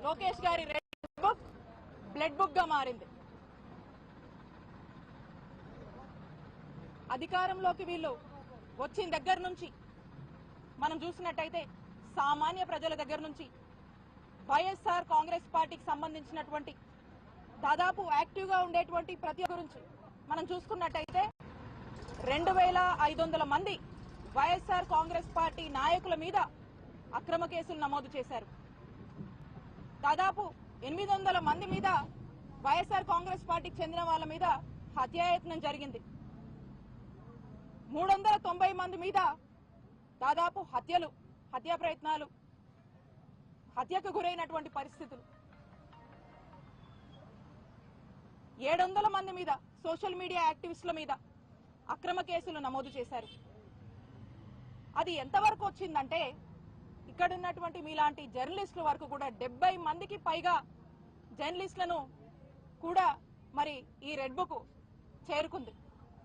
లోకేష్ గారి red book blood book గా మారింది. అధికారంలోకి వీళ్ళు వచ్చిన దగ్గర నుంచి మనం చూసినట్టయితే సామాన్య ప్రజల దగ్గర నుంచి వైఎస్ఆర్ కాంగ్రెస్ పార్టీకి సంబంధించినటువంటి దాదాపు యాక్టివ్ గా ఉండేటువంటి ప్రతి గురించి మనం చూసుకున్నట్టయితే 2500 మంది వైఎస్ఆర్ కాంగ్రెస్ పార్టీ నాయకుల మీద అక్రమ కేసులు నమోదు చేశారు. దాదాపు 800 మంది మీద వైఎస్ఆర్ కాంగ్రెస్ పార్టీకి చెందిన వాళ్ళ మీద హత్యాయత్నం జరిగింది. 390 మంది మీద దాదాపు హత్యా ప్రయత్నాలు, హత్యకు గురైనటువంటి పరిస్థితులు. 700 మంది మీద సోషల్ మీడియా యాక్టివిస్టుల మీద అక్రమ కేసులు నమోదు చేశారు. అది ఎంతవరకు వచ్చిందంటే ఇక్కడ ఉన్నటువంటి మీలాంటి జర్నలిస్టుల వరకు కూడా 70 మందికి పైగా జర్నలిస్టులను కూడా మరి ఈ రెడ్ బుక్ చేరుకుంది.